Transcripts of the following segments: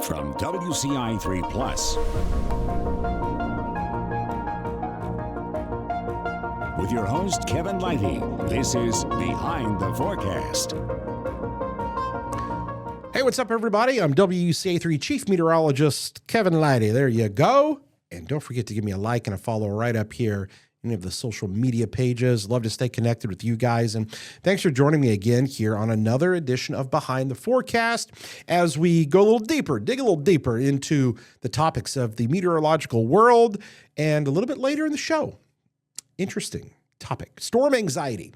from WCI3 Plus. With your host, Kevin Lighty, this is Behind the Forecast. Hey, what's up, everybody? I'm WCA3 Chief Meteorologist Kevin Lighty. There you go. And don't forget to give me a like and a follow right up here. Any of the social media pages. Love to stay connected with you guys. And thanks for joining me again here on another edition of Behind the Forecast as we go a little deeper, dig a little deeper into the topics of the meteorological world. And a little bit later in the show, interesting topic, storm anxiety.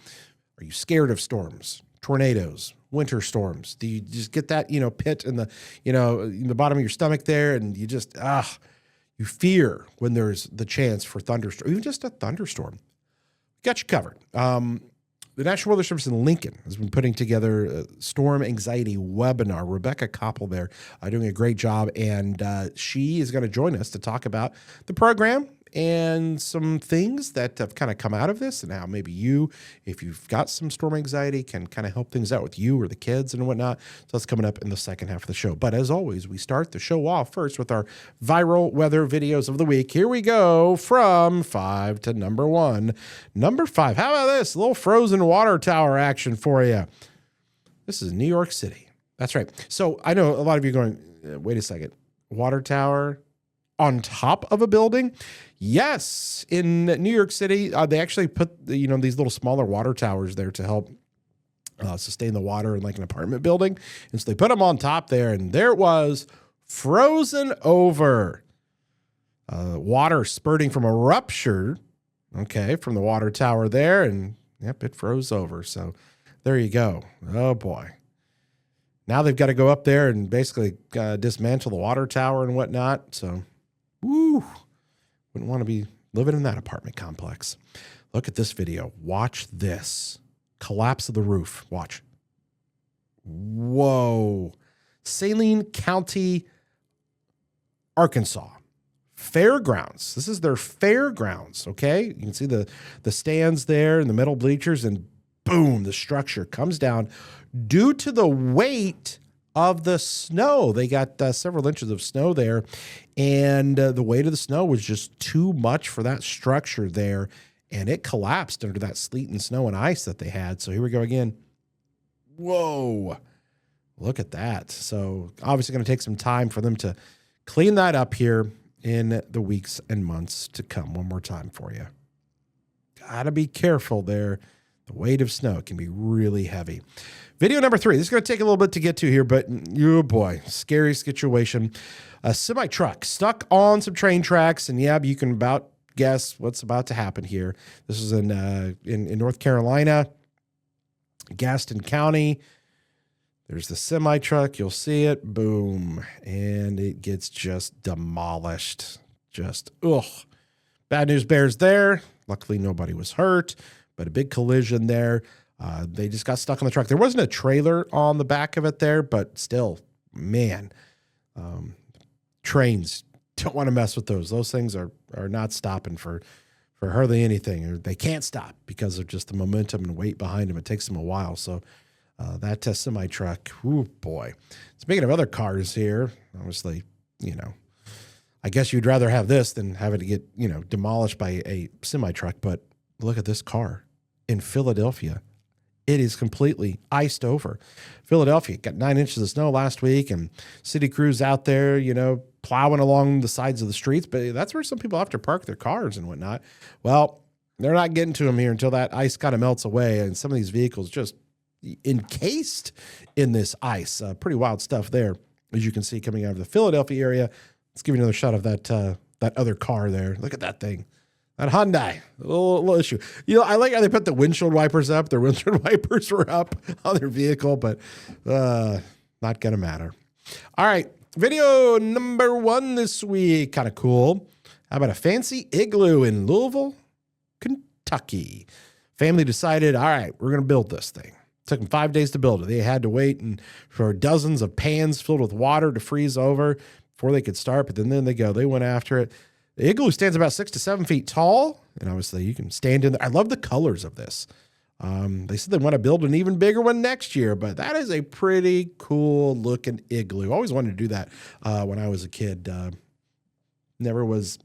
Are you scared of storms, tornadoes, winter storms? Do you just get that, pit in the, in the bottom of your stomach there and you just, you fear when there's the chance for thunderstorm, even just a thunderstorm? Got you covered. The National Weather Service in Lincoln has been putting together a storm anxiety webinar. Rebekka Copple there doing a great job, and she is going to join us to talk about the program and some things that have kind of come out of this and how maybe you, if you've got some storm anxiety, can kind of help things out with you or the kids and whatnot. So that's coming up in the second half of the show. But as always, we start the show off first with our viral weather videos of the week. Here we go from 5 to number 1. Number 5, how about this? A little frozen water tower action for you. This is New York City. That's right. So I know a lot of you are going, wait a second, water tower on top of a building? Yes, in New York City, they actually put these little smaller water towers there to help sustain the water in like an apartment building. And so they put them on top there, and there it was, frozen over. Water spurting from a rupture, from the water tower there, and yep, it froze over. So there you go. Oh boy. Now they've got to go up there and basically dismantle the water tower and whatnot. So, woo. Wouldn't want to be living in that apartment complex. Look at this video. Watch this. Collapse of the roof. Watch. Whoa. Saline County, Arkansas. Fairgrounds. This is their fairgrounds, okay? You can see the stands there and the metal bleachers, and boom, the structure comes down due to the weight of the snow. They got several inches of snow there, and the weight of the snow was just too much for that structure there, and it collapsed under that sleet and snow and ice that they had. So here we go again. Whoa, look at that. So obviously going to take some time for them to clean that up here in the weeks and months to come. One more time for you. Got to be careful there. The weight of snow can be really heavy. Video number 3. This is going to take a little bit to get to here, but oh boy, scary situation. A semi-truck stuck on some train tracks, and yeah, you can about guess what's about to happen here. This is in North Carolina, Gaston County. There's the semi-truck. You'll see it. Boom. And it gets just demolished. Just, bad news bears there. Luckily, nobody was hurt, but a big collision there. They just got stuck on the truck. There wasn't a trailer on the back of it there, but still, man, trains, don't want to mess with those. Those things are not stopping for hardly anything. Or they can't stop because of just the momentum and weight behind them. It takes them a while. So that semi-truck, oh boy. Speaking of other cars here, obviously, I guess you'd rather have this than have it get, demolished by a semi-truck. But look at this car in Philadelphia. It is completely iced over. Philadelphia got 9 inches of snow last week, and city crews out there, plowing along the sides of the streets. But that's where some people have to park their cars and whatnot. Well, they're not getting to them here until that ice kind of melts away, and some of these vehicles just encased in this ice. Pretty wild stuff there, as you can see coming out of the Philadelphia area. Let's give you another shot of that other car there. Look at that thing. That Hyundai, a little issue. I like how they put the windshield wipers up. Their windshield wipers were up on their vehicle, but not going to matter. All right, video number 1 this week. Kind of cool. How about a fancy igloo in Louisville, Kentucky? Family decided, all right, we're going to build this thing. It took them 5 days to build it. They had to wait for dozens of pans filled with water to freeze over before they could start, but then they go. They went after it. The igloo stands about 6 to 7 feet tall, and obviously you can stand in there. I love the colors of this. They said they want to build an even bigger one next year, but that is a pretty cool looking igloo. Always wanted to do that when I was a kid. Never was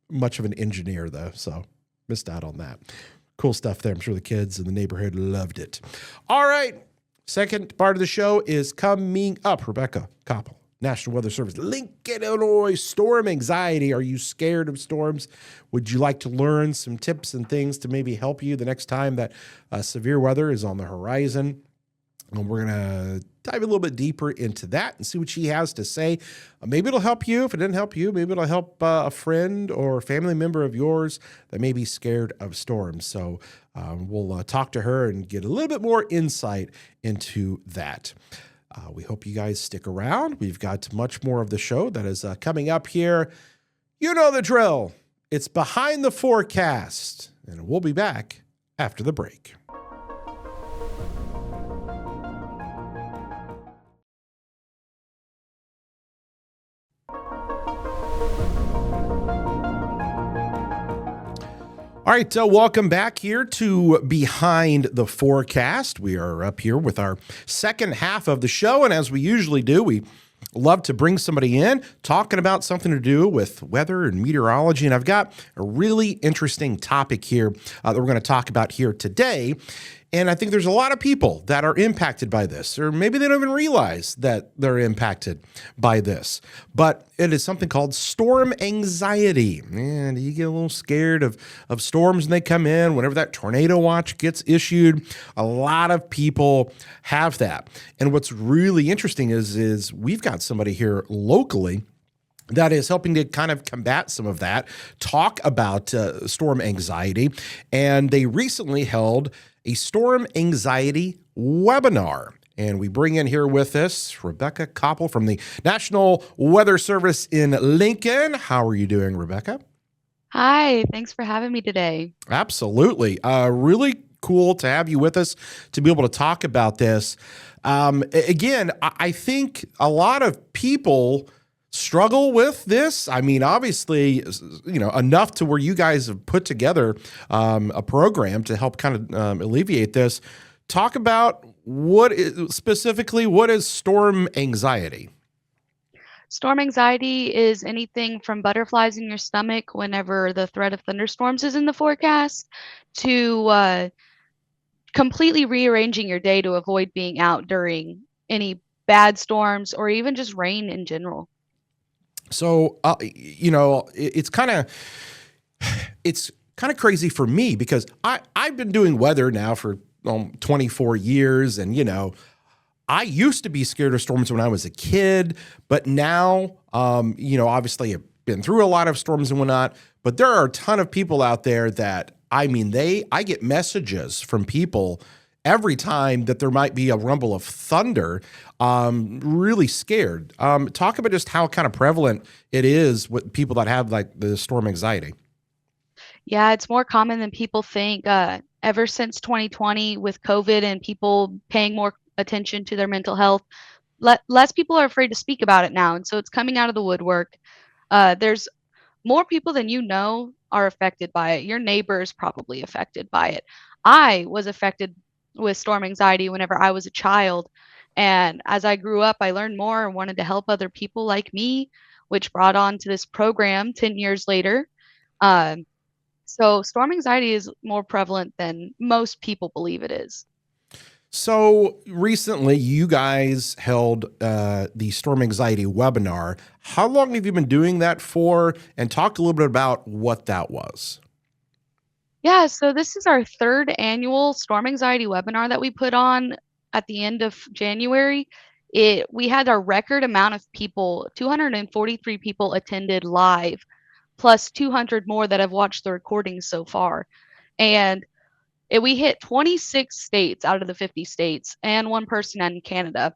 much of an engineer, though, so missed out on that. Cool stuff there. I'm sure the kids in the neighborhood loved it. All right. Second part of the show is coming up. Rebekka Copple, National Weather Service, Lincoln, Illinois, storm anxiety. Are you scared of storms? Would you like to learn some tips and things to maybe help you the next time that severe weather is on the horizon? And we're going to dive a little bit deeper into that and see what she has to say. Maybe it'll help you. If it didn't help you, maybe it'll help a friend or family member of yours that may be scared of storms. So we'll talk to her and get a little bit more insight into that. We hope you guys stick around. We've got much more of the show that is coming up here. You know the drill. It's Behind the Forecast, and we'll be back after the break. All right, welcome back here to Behind the Forecast. We are up here with our second half of the show, and as we usually do, we love to bring somebody in talking about something to do with weather and meteorology, and I've got a really interesting topic here that we're going to talk about here today. And I think there's a lot of people that are impacted by this, or maybe they don't even realize that they're impacted by this. But it is something called storm anxiety. And you get a little scared of storms when they come in, whenever that tornado watch gets issued. A lot of people have that. And what's really interesting is we've got somebody here locally that is helping to kind of combat some of that, talk about storm anxiety. And they recently held a storm anxiety webinar. And we bring in here with us Rebekka Copple from the National Weather Service in Lincoln. How are you doing, Rebekka? Hi, thanks for having me today. Absolutely. Really cool to have you with us to be able to talk about this. Again, I think a lot of people struggle with this. I mean, obviously, enough to where you guys have put together a program to help kind of alleviate this. Talk about what is storm anxiety? Storm anxiety is anything from butterflies in your stomach whenever the threat of thunderstorms is in the forecast to completely rearranging your day to avoid being out during any bad storms or even just rain in general. So, it's kind of crazy for me because I've been doing weather now for 24 years. And, I used to be scared of storms when I was a kid, but now, obviously I've been through a lot of storms and whatnot, but there are a ton of people out there that, I get messages from people every time that there might be a rumble of thunder, really scared. Talk about just how kind of prevalent it is with people that have like the storm anxiety. Yeah, it's more common than people think. Ever since 2020 with COVID and people paying more attention to their mental health, less people are afraid to speak about it now. And so it's coming out of the woodwork. There's more people than you know are affected by it. Your neighbor is probably affected by it. I was affected with storm anxiety whenever I was a child. And as I grew up, I learned more and wanted to help other people like me, which brought on to this program 10 years later. So storm anxiety is more prevalent than most people believe it is. So recently you guys held the storm anxiety webinar. How long have you been doing that for? And talk a little bit about what that was. Yeah, so this is our third annual storm anxiety webinar that we put on at the end of January. We had our record amount of people, 243 people attended live, plus 200 more that have watched the recordings so far. And we hit 26 states out of the 50 states and one person in Canada.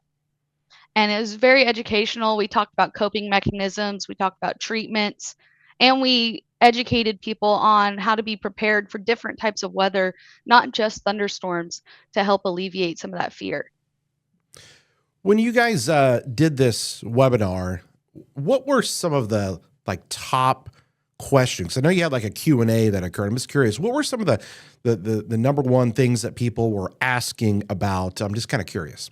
And it was very educational. We talked about coping mechanisms, we talked about treatments, and we educated people on how to be prepared for different types of weather, not just thunderstorms, to help alleviate some of that fear. When you guys did this webinar, what were some of the top questions? I know you had like a Q&A that occurred. I'm just curious, what were some of the number one things that people were asking about? I'm just kind of curious.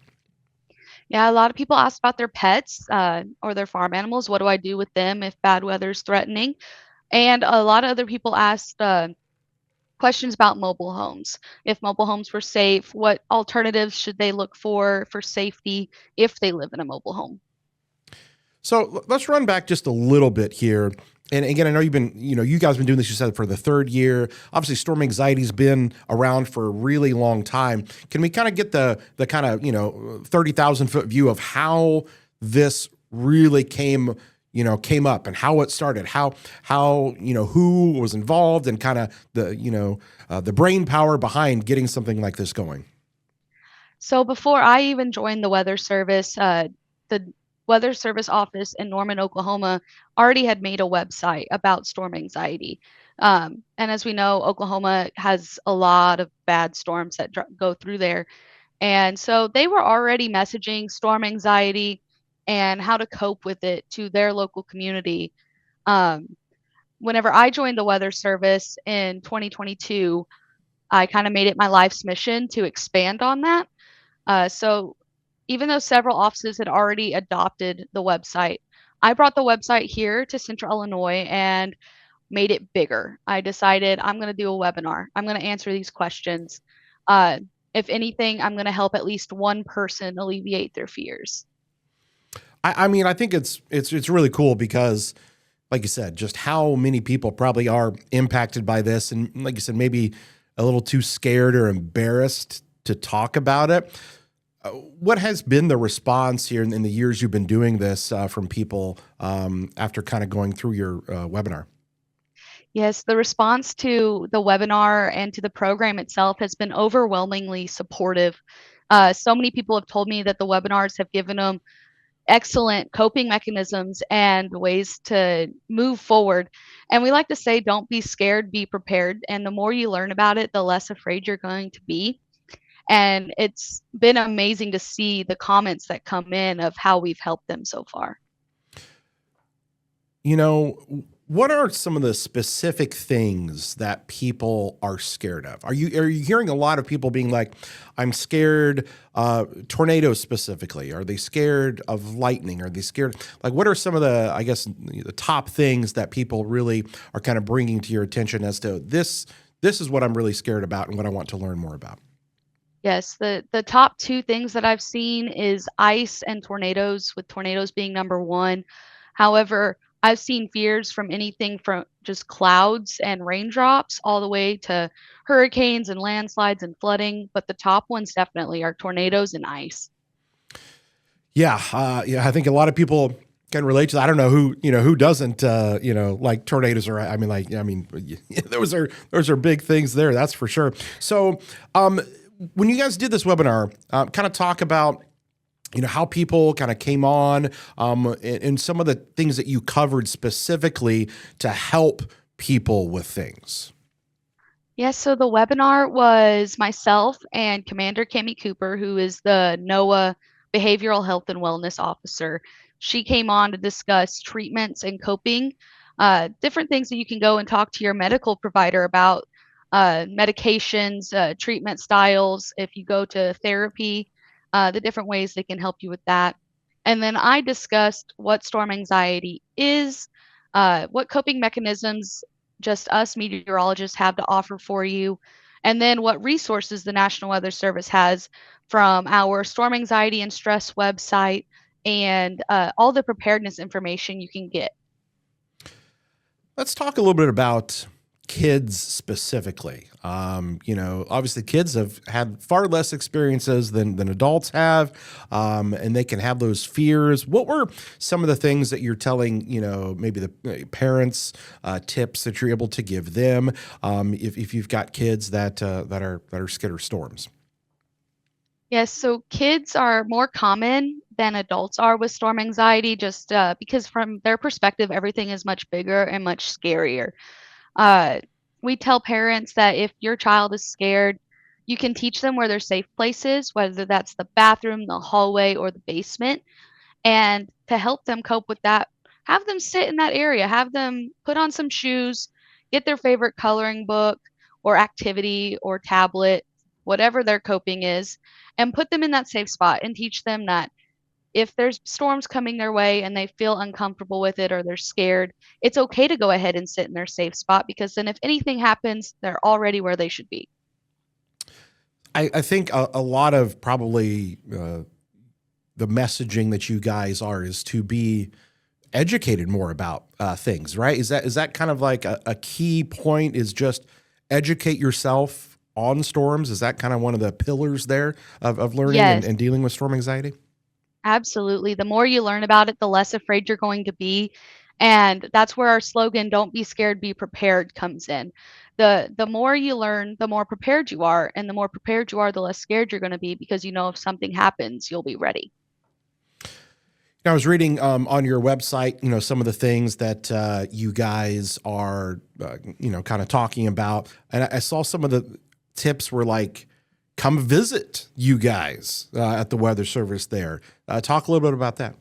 Yeah, a lot of people ask about their pets or their farm animals. What do I do with them if bad weather is threatening? And a lot of other people asked questions about mobile homes. If mobile homes were safe, what alternatives should they look for safety if they live in a mobile home? So let's run back just a little bit here. And again, I know you guys have been doing this, you said, for the third year. Obviously, storm anxiety's been around for a really long time. Can we kind of get the kind of, 30,000-foot view of how this really came up and how it started, how who was involved and kind of the brain power behind getting something like this going? So before I even joined the Weather Service, the Weather Service office in Norman, Oklahoma, already had made a website about storm anxiety. And as we know, Oklahoma has a lot of bad storms that go through there. And so they were already messaging storm anxiety and how to cope with it to their local community. Um, Whenever I joined the Weather Service in 2022, I kind of made it my life's mission to expand on that. So even though several offices had already adopted the website, I brought the website here to Central Illinois and made it bigger. I decided I'm going to do a webinar. I'm going to answer these questions. Uh, if anything, I'm going to help at least one person alleviate their fears. I mean, I think it's really cool because, like you said, just how many people probably are impacted by this, and like you said, maybe a little too scared or embarrassed to talk about it. What has been the response here in the years you've been doing this from people after kind of going through your webinar? Yes, the response to the webinar and to the program itself has been overwhelmingly supportive. So many people have told me that the webinars have given them excellent coping mechanisms and ways to move forward. And we like to say, don't be scared, be prepared. And the more you learn about it, the less afraid you're going to be. And it's been amazing to see the comments that come in of how we've helped them so far. What are some of the specific things that people are scared of? Are you hearing a lot of people being like, I'm scared, tornadoes specifically? Are they scared of lightning? Are they scared? Like, what are some of the, I guess, the top things that people really are kind of bringing to your attention as to this is what I'm really scared about and what I want to learn more about? Yes, the top two things that I've seen is ice and tornadoes, with tornadoes being number one. However, I've seen fears from anything from just clouds and raindrops all the way to hurricanes and landslides and flooding, but the top ones definitely are tornadoes and ice. Yeah, I think a lot of people can relate to that. I don't know who doesn't, like tornadoes or, those are big things there. That's for sure. So, when you guys did this webinar, kind of talk about, how people kind of came on, and some of the things that you covered specifically to help people with things. Yes, so the webinar was myself and Commander Cami Cooper, who is the NOAA Behavioral Health and Wellness Officer. She came on to discuss treatments and coping, different things that you can go and talk to your medical provider about, medications, treatment styles, if you go to therapy, the different ways they can help you with that. And then I discussed what storm anxiety is, what coping mechanisms just us meteorologists have to offer for you, and then what resources the National Weather Service has from our storm anxiety and stress website and all the preparedness information you can get. Let's talk a little bit about kids specifically. Obviously kids have had far less experiences than adults have, and they can have those fears. What were some of the things that you're telling, maybe the parents, tips that you're able to give them, if you've got kids that are scared of storms? Yes, so kids are more common than adults are with storm anxiety, just because from their perspective, everything is much bigger and much scarier. Uh, we tell parents that if your child is scared, you can teach them where their safe place is, whether that's the bathroom, the hallway, or the basement. And to help them cope with that, have them sit in that area, have them put on some shoes, get their favorite coloring book or activity or tablet, whatever their coping is, and put them in that safe spot and teach them that if there's storms coming their way and they feel uncomfortable with it or they're scared, it's okay to go ahead and sit in their safe spot, because then if anything happens, they're already where they should be. I think a lot of probably the messaging that you guys are is to be educated more about things, right? Is that kind of like a key point, is just educate yourself on storms? Is that kind of one of the pillars there of learning Yes, and dealing with storm anxiety? absolutely. The more you learn about it, the less afraid you're going to be. And that's where our slogan, "Don't be scared, be prepared," comes in. The more you learn, the more prepared you are. And the more prepared you are, the less scared you're going to be, because you know if something happens, you'll be ready. I was reading on your website, some of the things that you guys are, kind of talking about, and I saw some of the tips were like, come visit you guys at the weather service there. Talk a little bit about that.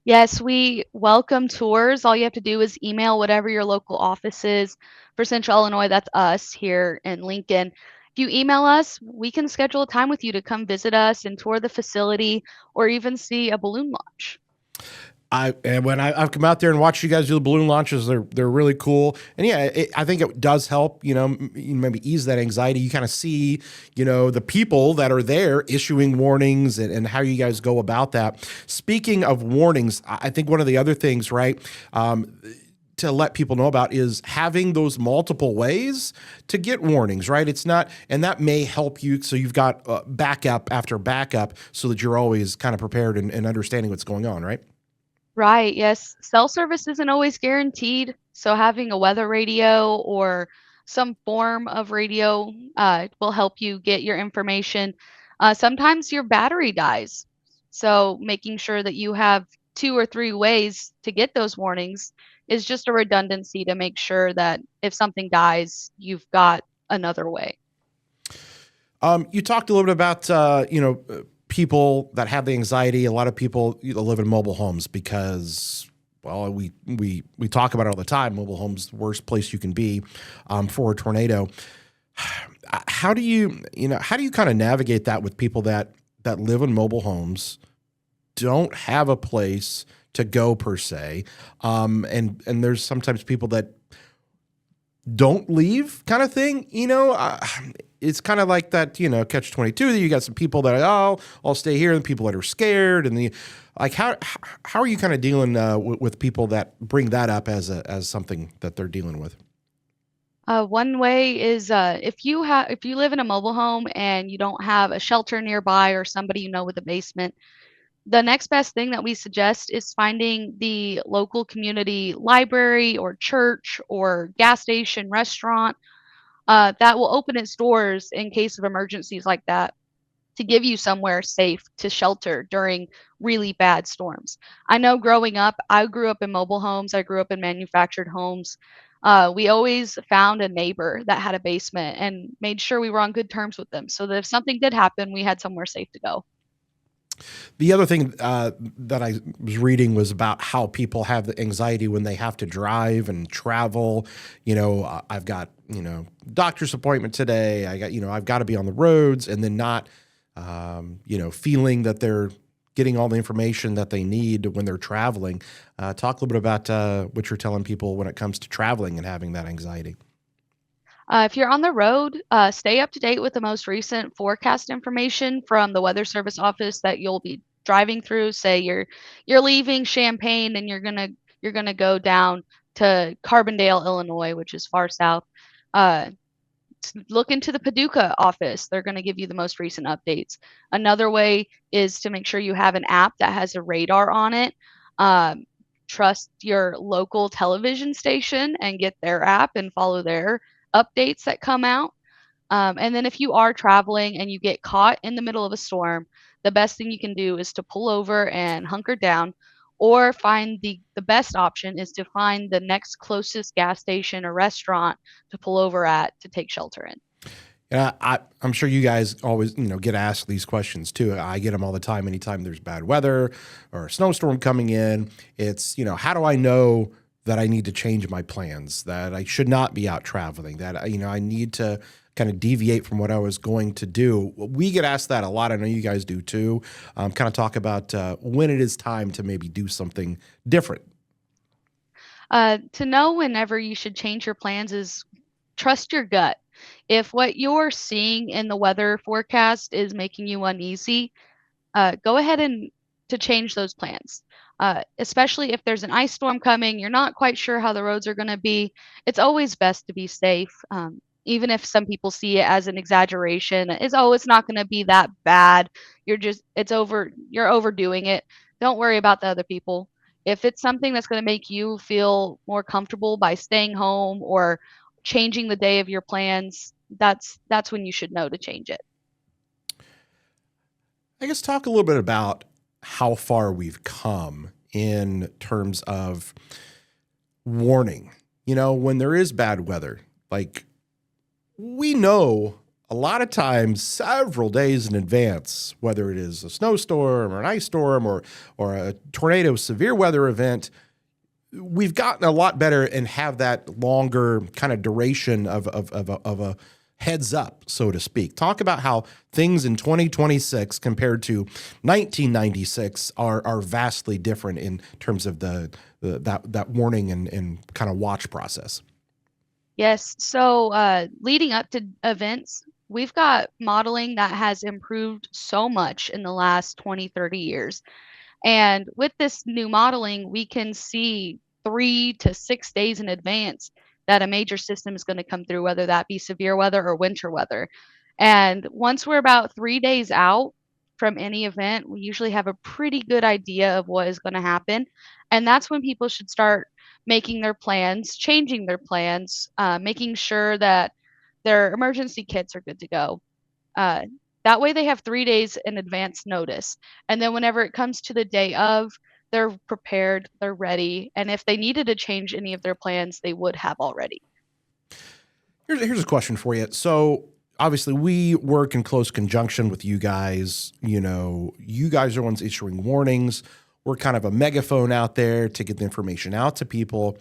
Yes, we welcome tours. All you have to do is email whatever your local office is. For Central Illinois, that's us here in Lincoln. If you email us, we can schedule a time with you to come visit us and tour the facility or even see a balloon launch. I've come out there and watched you guys do the balloon launches, they're really cool, and yeah, I think it does help. Maybe ease that anxiety. You kind of see, the people that are there issuing warnings and how you guys go about that. Speaking of warnings, I think one of the other things, right, to let people know about is having those multiple ways to get warnings, right? It's not, and that may help you. So you've got backup after backup so that you're always kind of prepared and understanding what's going on, right? Right, yes. Cell service isn't always guaranteed, so having a weather radio or some form of radio will help you get your information. Sometimes your battery dies, so making sure that you have 2 or 3 ways to get those warnings is just a redundancy to make sure that if something dies, you've got another way. You talked a little bit about people that have the anxiety. A lot of people live in mobile homes because, well, we talk about it all the time. Mobile homes, the worst place you can be for a tornado. How do you kind of navigate that with people that live in mobile homes, don't have a place to go per se, and there's sometimes people that don't leave kind of thing, it's kind of like that, catch-22 that you got some people that, I'll stay here, and people that are scared. And how are you kind of dealing with people that bring that up as something that they're dealing with? One way is if you live in a mobile home and you don't have a shelter nearby or somebody with a basement, the next best thing that we suggest is finding the local community library or church or gas station, restaurant that will open its doors in case of emergencies like that, to give you somewhere safe to shelter during really bad storms. I know growing up, I grew up in mobile homes, I grew up in manufactured homes. We always found a neighbor that had a basement and made sure we were on good terms with them so that if something did happen, we had somewhere safe to go. The other thing that I was reading was about how people have the anxiety when they have to drive and travel. I've got, doctor's appointment today. I've got to be on the roads, and then not, feeling that they're getting all the information that they need when they're traveling. Talk a little bit about what you're telling people when it comes to traveling and having that anxiety. If you're on the road, stay up to date with the most recent forecast information from the Weather Service office that you'll be driving through. Say you're leaving Champaign and you're gonna go down to Carbondale, Illinois, which is far south. Uh, Look into the Paducah office. They're going to give you the most recent updates. Another way is to make sure you have an app that has a radar on it. Um, Trust your local television station and get their app and follow their updates that come out. And then if you are traveling and you get caught in the middle of a storm, the best thing you can do is to pull over and hunker down, or find the best option is to find the next closest gas station or restaurant to pull over at to take shelter in. And I'm sure you guys always, get asked these questions too. I get them all the time. Anytime there's bad weather or a snowstorm coming in, it's, how do I know that I need to change my plans, that I should not be out traveling, that, I need to kind of deviate from what I was going to do. We get asked that a lot. I know you guys do too. Kind of talk about when it is time to maybe do something different. To know whenever you should change your plans is trust your gut. If what you're seeing in the weather forecast is making you uneasy, go ahead and to change those plans. Especially if there's an ice storm coming, you're not quite sure how the roads are going to be. It's always best to be safe. Even if some people see it as an exaggeration, it's not going to be that bad. You're overdoing it. Don't worry about the other people. If it's something that's going to make you feel more comfortable by staying home or changing the day of your plans, that's when you should know to change it. I guess talk a little bit about how far we've come in terms of warning. When there is bad weather, like we know a lot of times several days in advance, whether it is a snowstorm or an ice storm or a tornado severe weather event, we've gotten a lot better and have that longer kind of duration of a heads up, so to speak. Talk about how things in 2026 compared to 1996 are vastly different in terms of that warning and kind of watch process. Yes. So leading up to events, we've got modeling that has improved so much in the last 20, 30 years. And with this new modeling, we can see 3 to 6 days in advance that a major system is going to come through, whether that be severe weather or winter weather. And once we're about 3 days out from any event, we usually have a pretty good idea of what is going to happen. And that's when people should start making their plans, changing their plans, making sure that their emergency kits are good to go. Uh, that way they have 3 days in advance notice. And then whenever it comes to the day of, they're prepared, they're ready. And if they needed to change any of their plans, they would have already. Here's a question for you. So obviously we work in close conjunction with you guys. You guys are ones issuing warnings. We're kind of a megaphone out there to get the information out to people.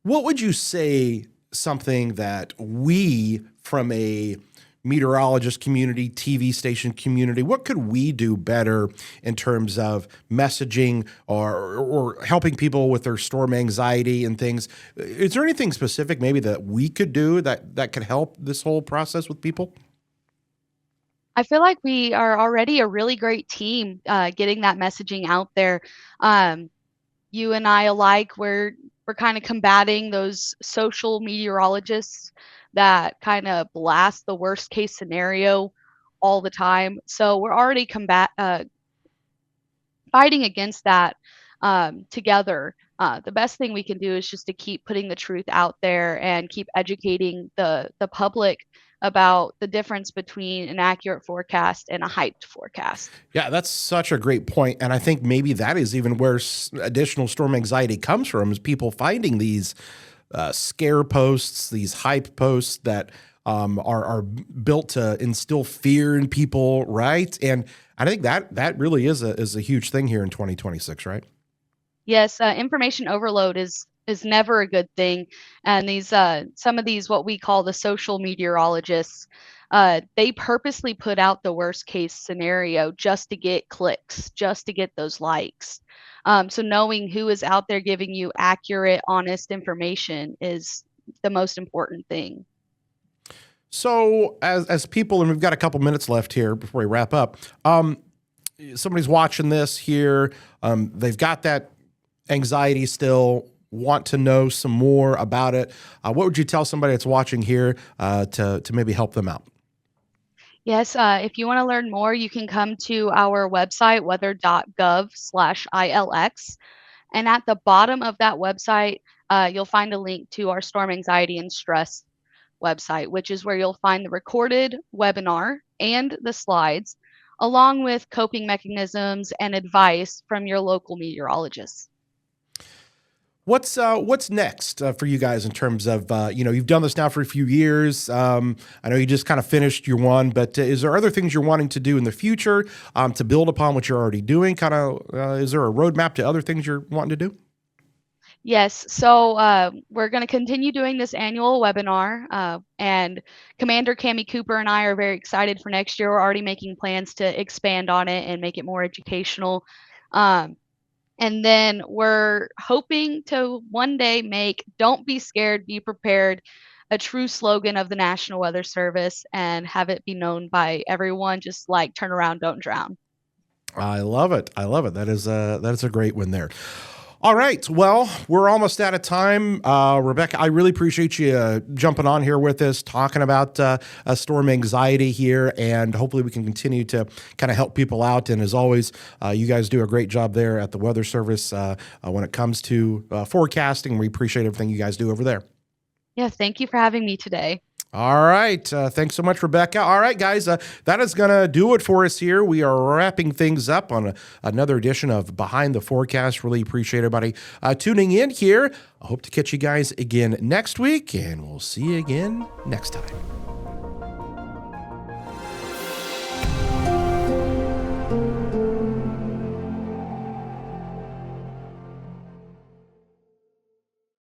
What would you say something that we from a meteorologist community, TV station community, what could we do better in terms of messaging or helping people with their storm anxiety and things? Is there anything specific maybe that we could do that could help this whole process with people? I feel like we are already a really great team getting that messaging out there. You and I alike, we're kind of combating those social meteorologists that kind of blast the worst case scenario all the time. So we're already fighting against that together. The best thing we can do is just to keep putting the truth out there and keep educating the public about the difference between an accurate forecast and a hyped forecast. Yeah, that's such a great point. And I think maybe that is even where additional storm anxiety comes from, is people finding these scare posts, these hype posts that are built to instill fear in people, right? And I think that really is a huge thing here in 2026, right? Yes, information overload is never a good thing. And these some of these what we call the social meteorologists, they purposely put out the worst case scenario just to get clicks, just to get those likes. So knowing who is out there giving you accurate, honest information is the most important thing. So as people, and we've got a couple minutes left here before we wrap up, somebody's watching this here, they've got that anxiety still, want to know some more about it. What would you tell somebody that's watching here to maybe help them out? Yes, if you want to learn more, you can come to our website, weather.gov/ILX. And at the bottom of that website, you'll find a link to our storm anxiety and stress website, which is where you'll find the recorded webinar and the slides, along with coping mechanisms and advice from your local meteorologist. What's next for you guys in terms of you've done this now for a few years. I know you just kind of finished your one, but is there other things you're wanting to do in the future to build upon what you're already doing? Kind of, is there a roadmap to other things you're wanting to do? Yes, so we're going to continue doing this annual webinar, and Commander Cami Cooper and I are very excited for next year. We're already making plans to expand on it and make it more educational. And then we're hoping to one day make "Don't be scared, be prepared" a true slogan of the National Weather Service and have it be known by everyone, just like "Turn around, don't drown." I love it. I love it. That is a great one there. All right. Well, we're almost out of time. Rebekka, I really appreciate you jumping on here with us, talking about storm anxiety here, and hopefully we can continue to kind of help people out. And as always, you guys do a great job there at the Weather Service when it comes to forecasting. We appreciate everything you guys do over there. Yeah, thank you for having me today. All right. Thanks so much, Rebekka. All right, guys, that is going to do it for us here. We are wrapping things up on another edition of Behind the Forecast. Really appreciate everybody tuning in here. I hope to catch you guys again next week, and we'll see you again next time.